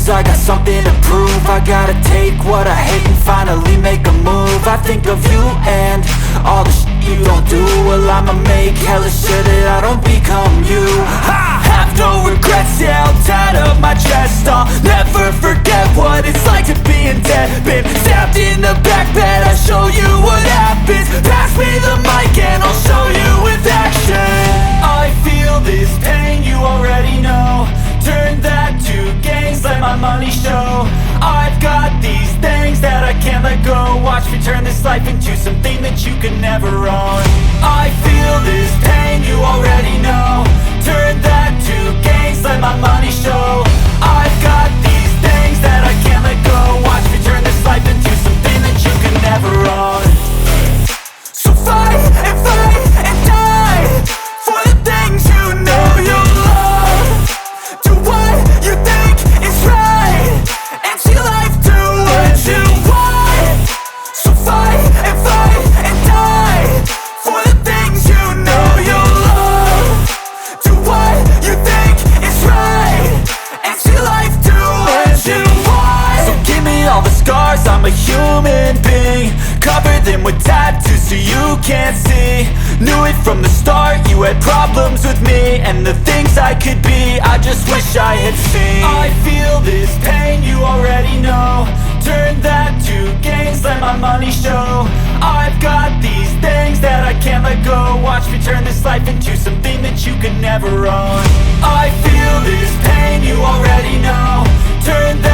lose, I got something to prove. I gotta take what I hate and finally make a move. I think of you and all the shit you don't do. Well, I'ma make hella sure that I don't become you. I have no regrets, yeah, I'll tie up my chest. I'll never forget what it's like to be in debt. Been stabbed in the back bed, I'll show you what happens. Pass me the mic and I'll show you with action. I feel this pain, you already know. Turn that to gains, let my money show. I've got these things that I can't let go. Watch me turn this life into something that you can never own. I feel this pain, you already know. Turn that to gains, let my money show. I've got these things that I can't let go. Watch me turn this life into something that you can never own. So fight and die for the things you know you love. Do what you think is right and see life do what you want. So fight and die for the things you know you love. Do what you think is right and see life do what you want. So give me all the scars, I'm a human being. Cover them with tattoos so you can't see. Knew it from the start, you had problems with me and the things I could be, I just wish I had seen. I feel this pain, you already know. Turn that to gains, let my money show. I've got these things that I can't let go. Watch me turn this life into something that you can never own. I feel this pain, you already know. Turn that